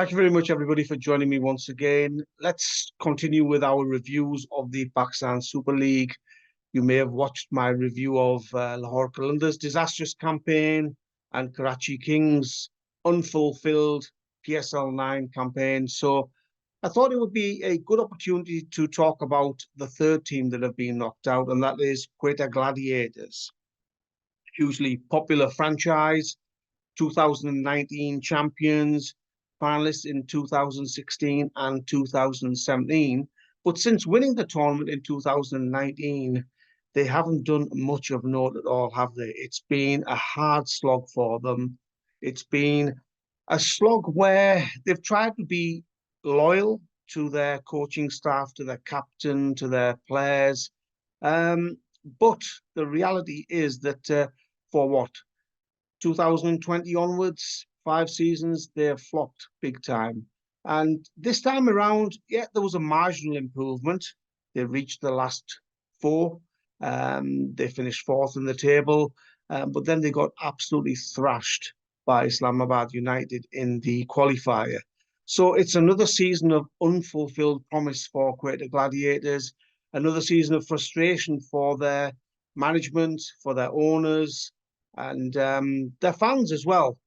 Thank you very much, everybody, for joining me once again. Let's continue with our reviews of the Pakistan Super League. You may have watched my review of Lahore Qalandar's disastrous campaign and Karachi Kings' unfulfilled PSL 9 campaign. So I thought it would be a good opportunity to talk about the third team that have been knocked out, and that is Quetta Gladiators. Hugely popular franchise, 2019 champions, finalists in 2016 and 2017. But since winning the tournament in 2019, they haven't done much of note at all, have they? It's been a hard slog for them. It's been a slog where they've tried to be loyal to their coaching staff, to their captain, to their players. But the reality is that for what? 2020 onwards, 5 seasons, they've flopped big time. And this time around, yeah, there was a marginal improvement. They reached the last 4. They finished 4th in the table, but then they got absolutely thrashed by Islamabad United in the qualifier. So it's another season of unfulfilled promise for Quetta Gladiators, another season of frustration for their management, for their owners, and their fans as well.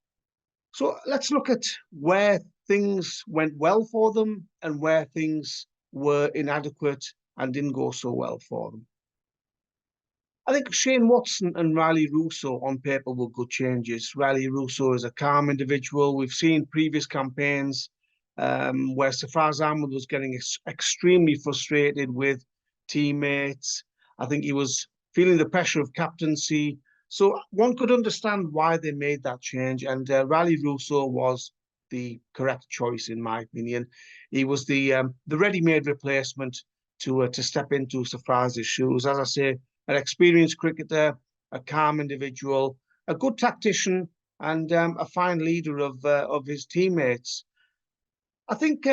So let's look at where things went well for them and where things were inadequate and didn't go so well for them. I think Shane Watson and Riley Russo on paper were good changes. Riley Russo is a calm individual. We've seen previous campaigns where Sarfaraz was getting extremely frustrated with teammates. I think he was feeling the pressure of captaincy. So one could understand why they made that change, and Riley Russo was the correct choice, in my opinion. He was the ready-made replacement to step into Sarfaraz's shoes. As I say, an experienced cricketer, a calm individual, a good tactician, and a fine leader of his teammates. I think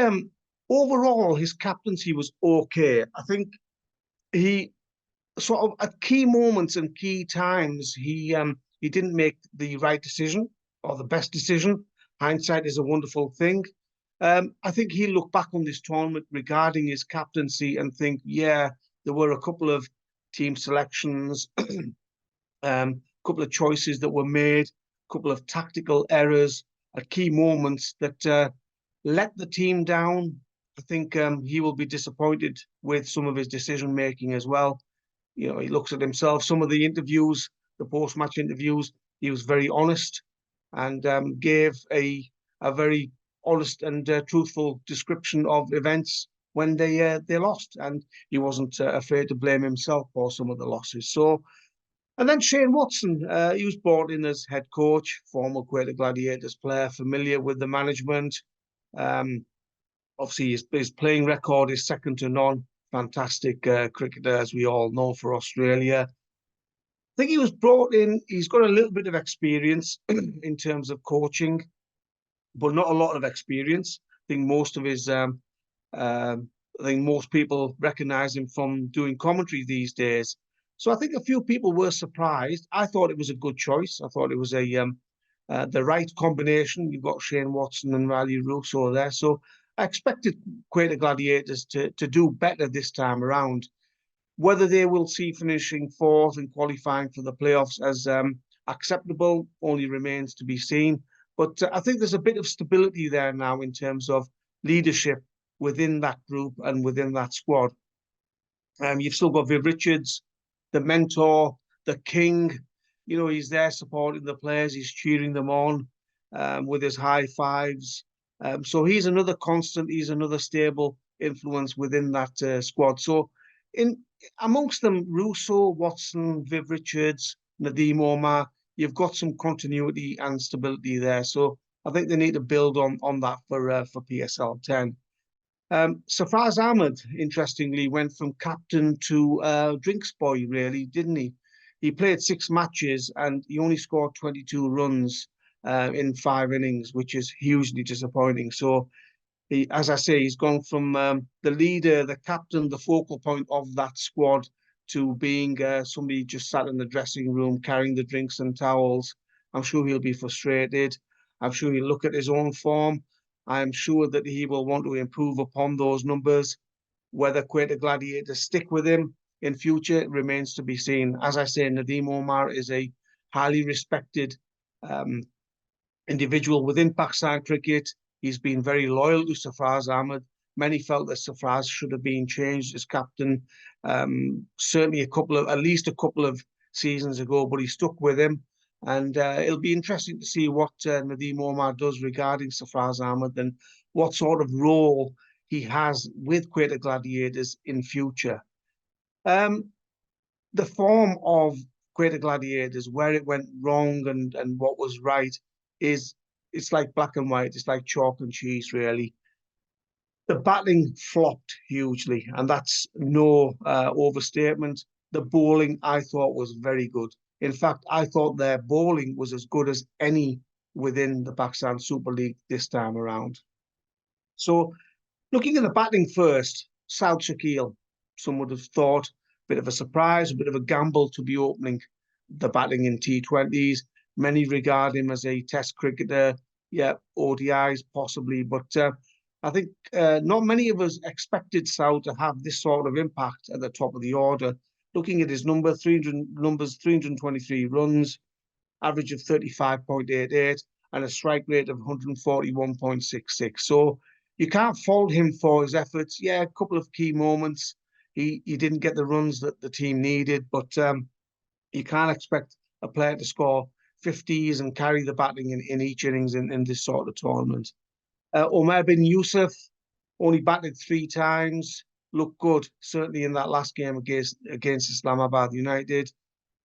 overall his captaincy was okay. I think he sort of at key moments and key times he didn't make the right decision or the best decision. Hindsight is a wonderful thing. I think he'll look back on this tournament regarding his captaincy and think, yeah, there were a couple of team selections, couple of choices that were made, a couple of tactical errors at key moments that let the team down. I think he will be disappointed with some of his decision making as well. You know, he looks at himself. Some of the interviews, the post-match interviews, he was very honest and gave a very honest and truthful description of events when they lost, and he wasn't afraid to blame himself for some of the losses. So, and then Shane Watson, he was brought in as head coach, former Quetta Gladiators player, familiar with the management. Obviously, his playing record is second to none. Fantastic cricketer, as we all know, for Australia. I think he was brought in. He's got a little bit of experience in terms of coaching, but not a lot of experience. I think most of his I think most people recognise him from doing commentary these days. So I think a few people were surprised. I thought it was a good choice. I thought it was the right combination. You've got Shane Watson and Riley Russo there. So I expected Quetta Gladiators to do better this time around. Whether they will see finishing 4th and qualifying for the playoffs as acceptable only remains to be seen. But I think there's a bit of stability there now in terms of leadership within that group and within that squad. You've still got Viv Richards, the mentor, the king. You know, he's there supporting the players. He's cheering them on with his high fives. So he's another constant. He's another stable influence within that squad. So amongst them, Russo, Watson, Viv Richards, Nadeem Omar, you've got some continuity and stability there. So I think they need to build on that for PSL 10. Sarfaraz Ahmed, interestingly, went from captain to drinks boy, really, didn't he? He played 6 matches and he only scored 22 runs in 5 innings, which is hugely disappointing. So, as I say, he's gone from the leader, the captain, the focal point of that squad to being somebody just sat in the dressing room carrying the drinks and towels. I'm sure he'll be frustrated. I'm sure he'll look at his own form. I am sure that he will want to improve upon those numbers. Whether Quetta Gladiators stick with him in future remains to be seen. As I say, Nadeem Omar is a highly respected individual within Pakistan cricket. He's been very loyal to Sarfaraz Ahmed. Many felt that Sarfaraz should have been changed as captain, certainly at least a couple of seasons ago, but he stuck with him. And it'll be interesting to see what Nadeem Omar does regarding Sarfaraz Ahmed and what sort of role he has with Quetta Gladiators in future. The form of Quetta Gladiators, where it went wrong and what was right, it's like black and white. It's like chalk and cheese, really. The batting flopped hugely, and that's no overstatement. The bowling, I thought, was very good. In fact, I thought their bowling was as good as any within the Pakistan Super League this time around. So, looking at the batting first, Saud Shakil, some would have thought, a bit of a surprise, a bit of a gamble to be opening the batting in T20s. Many regard him as a test cricketer. Yeah, ODIs possibly, but I think not many of us expected Saud to have this sort of impact at the top of the order. Looking at his numbers, 323 runs, average of 35.88, and a strike rate of 141.66. So you can't fault him for his efforts. Yeah, a couple of key moments. He didn't get the runs that the team needed, but you can't expect a player to score 50s and carry the batting in each innings in this sort of tournament. Omer bin Yusuf only batted 3 times, looked good, certainly in that last game against Islamabad United.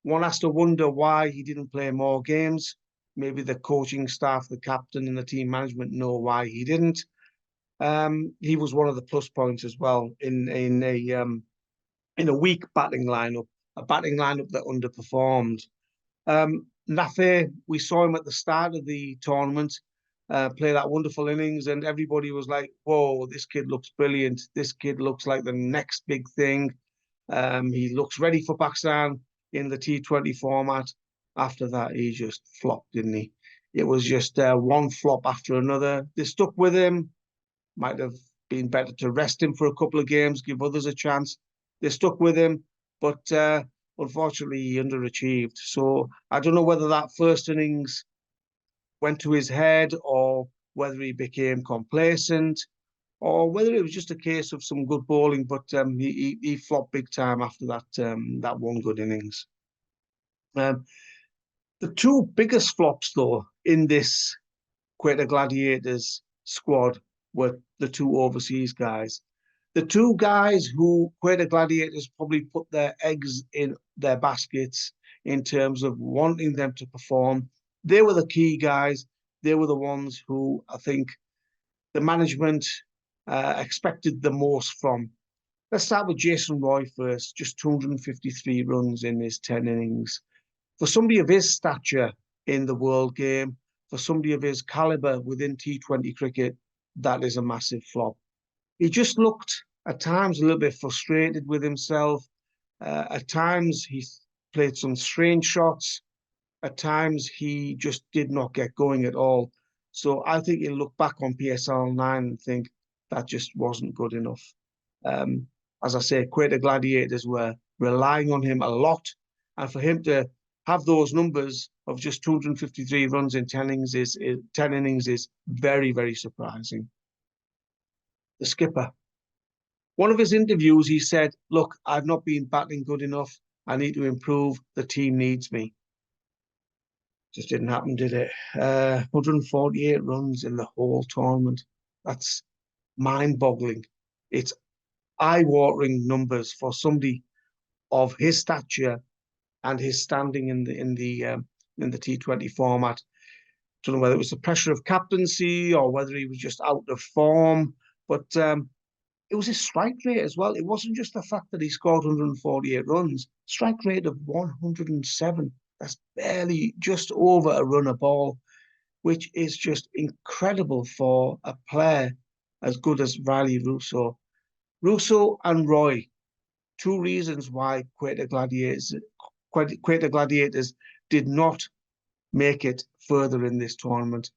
One has to wonder why he didn't play more games. Maybe the coaching staff, the captain and the team management know why he didn't. He was one of the plus points as well in a weak batting lineup, a batting lineup that underperformed. Nafe, we saw him at the start of the tournament play that wonderful innings, and everybody was like, whoa, this kid looks brilliant. This kid looks like the next big thing. He looks ready for Pakistan in the T20 format. After that, he just flopped, didn't he? It was just one flop after another. They stuck with him. Might have been better to rest him for a couple of games, give others a chance. They stuck with him, but unfortunately, he underachieved. So I don't know whether that first innings went to his head or whether he became complacent or whether it was just a case of some good bowling, but he flopped big time after that one good innings. The 2 biggest flops, though, in this Quetta Gladiators squad were the 2 overseas guys. The 2 guys who Quetta Gladiators probably put their eggs in their baskets in terms of wanting them to perform. They were the key guys. They were the ones who I think the management expected the most from. Let's start with Jason Roy first, just 253 runs in his 10 innings. For somebody of his stature in the world game, for somebody of his calibre within T20 cricket, that is a massive flop. He just looked at times a little bit frustrated with himself. At times he played some strange shots. At times he just did not get going at all. So I think he'll look back on PSL 9 and think that just wasn't good enough. As I say, Quetta Gladiators were relying on him a lot. And for him to have those numbers of just 253 runs in 10 innings is very, very surprising. The skipper. One of his interviews, he said, look, I've not been batting good enough. I need to improve. The team needs me. Just didn't happen, did it? 148 runs in the whole tournament. That's mind-boggling. It's eye-watering numbers for somebody of his stature and his standing in the T20 format. Don't know whether it was the pressure of captaincy or whether he was just out of form, but it was his strike rate as well. It wasn't just the fact that he scored 148 runs. Strike rate of 107. That's barely just over a run a ball, which is just incredible for a player as good as Riley Russo. Russo and Roy, 2 reasons why Quetta Gladiators did not make it further in this tournament.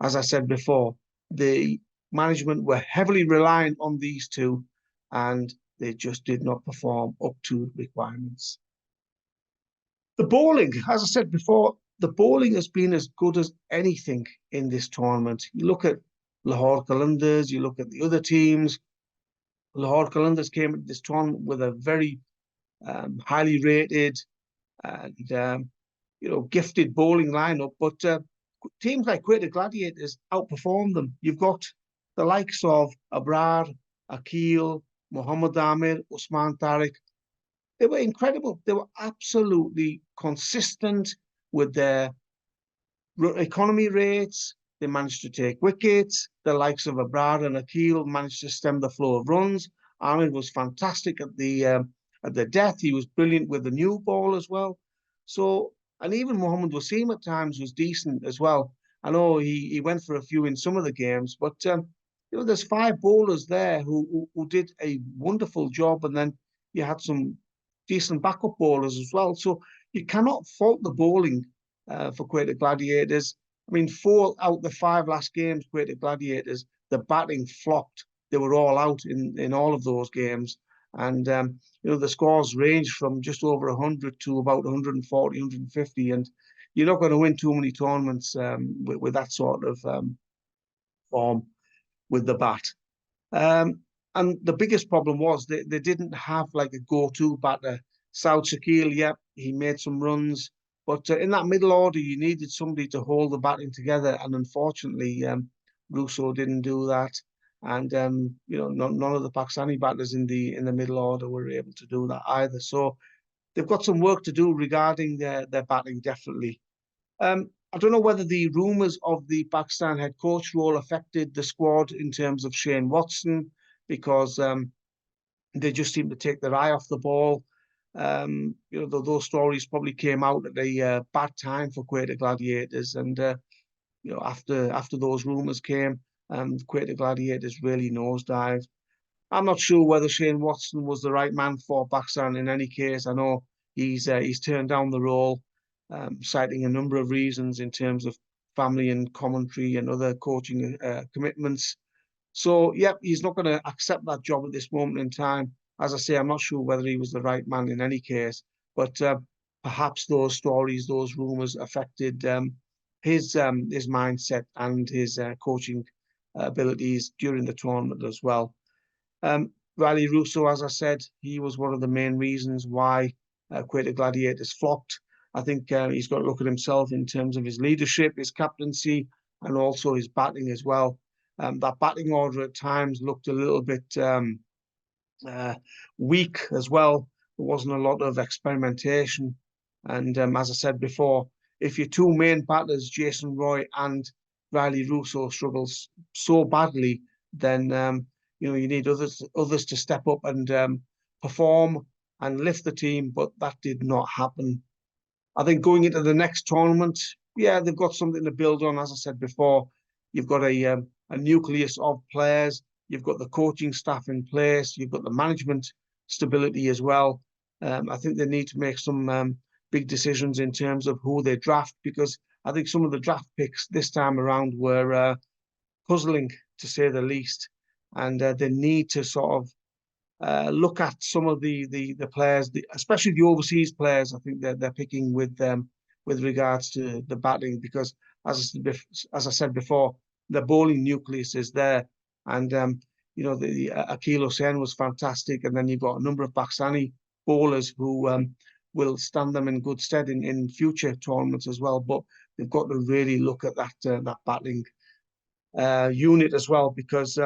As I said before, the management were heavily reliant on these two, and they just did not perform up to requirements. The bowling, as I said before, the bowling has been as good as anything in this tournament. You look at Lahore Qalandars, you look at the other teams. Lahore Qalandars came into this tournament with a very highly rated and gifted bowling lineup, but teams like Quetta Gladiators outperformed them. You've got the likes of Abrar, Akil, Muhammad Amir, Usman Tariq. They were incredible. They were absolutely consistent with their economy rates. They managed to take wickets. The likes of Abrar and Akil managed to stem the flow of runs. Amir was fantastic at the death. He was brilliant with the new ball as well. So, and even Mohammad Wasim at times was decent as well. I know he went for a few in some of the games, but there's 5 bowlers there who did a wonderful job, and then you had some decent backup bowlers as well. So you cannot fault the bowling for Quetta Gladiators. I mean, 4 out of the 5 last games, Quetta Gladiators, the batting flopped. They were all out in all of those games. And, the scores ranged from just over 100 to about 140, 150. And you're not going to win too many tournaments with that sort of form with the bat. And the biggest problem was they didn't have like a go-to batter. Saud Shakil, yeah, he made some runs. But in that middle order, you needed somebody to hold the batting together. And unfortunately, Russo didn't do that. And, none of the Pakistani batters in the middle order were able to do that either. So they've got some work to do regarding their batting, definitely. I don't know whether the rumours of the Pakistan head coach role affected the squad in terms of Shane Watson, because they just seem to take their eye off the ball. Those stories probably came out at a bad time for Quetta Gladiators, and after those rumours came, Quetta Gladiators really nosedived. I'm not sure whether Shane Watson was the right man for Pakistan in any case. I know he's turned down the role, citing a number of reasons in terms of family and commentary and other coaching commitments. So, yeah, he's not going to accept that job at this moment in time. As I say, I'm not sure whether he was the right man in any case, but perhaps those stories, those rumours affected his mindset and his coaching abilities during the tournament as well. Riley Russo, as I said, he was one of the main reasons why Quetta Gladiators flopped. I think he's got to look at himself in terms of his leadership, his captaincy, and also his batting as well. That batting order at times looked a little bit weak as well. There wasn't a lot of experimentation. And as I said before, if your 2 main batters, Jason Roy and Riley Russo, struggles so badly, then you need others to step up and perform and lift the team. But that did not happen. I think going into the next tournament, yeah, they've got something to build on. As I said before, you've got a nucleus of players. You've got the coaching staff in place. You've got the management stability as well. I think they need to make some big decisions in terms of who they draft, because I think some of the draft picks this time around were puzzling, to say the least. And they need to sort of look at some of the players, especially the overseas players. I think they're picking with regards to the batting, because as I said before, the bowling nucleus is there, and the Akil Hussain was fantastic, and then you've got a number of Pakistani bowlers who will stand them in good stead in future tournaments as well. But they've got to really look at that batting unit as well, because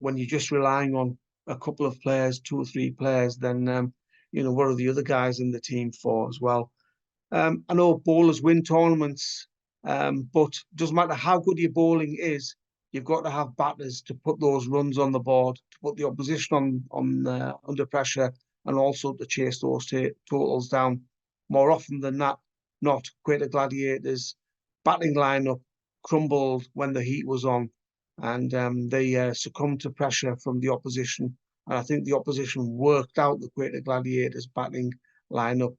when you're just relying on a couple of players, 2 or 3 players, then what are the other guys in the team for as well? I know bowlers win tournaments, but it doesn't matter how good your bowling is, you've got to have batters to put those runs on the board, to put the opposition on under pressure, and also to chase those totals down. More often than not, Quetta Gladiators' batting lineup crumbled when the heat was on, and they succumbed to pressure from the opposition. And I think the opposition worked out the Quetta Gladiators' batting lineup.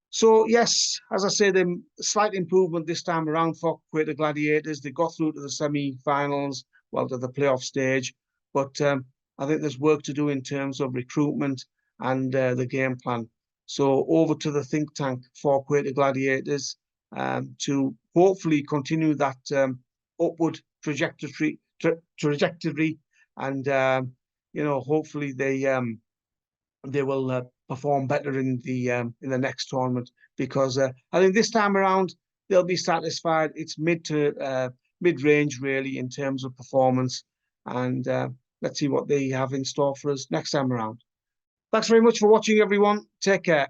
So yes, as I say, the slight improvement this time around for Quetta Gladiators. They got through to the semi-finals, well, to the playoff stage, but I think there's work to do in terms of recruitment and the game plan. So over to the think tank for Quetta Gladiators to hopefully continue that upward trajectory, and hopefully they will perform better in the next tournament, because I think this time around they'll be satisfied. It's mid range really in terms of performance, and let's see what they have in store for us next time around. Thanks very much for watching, everyone. Take care.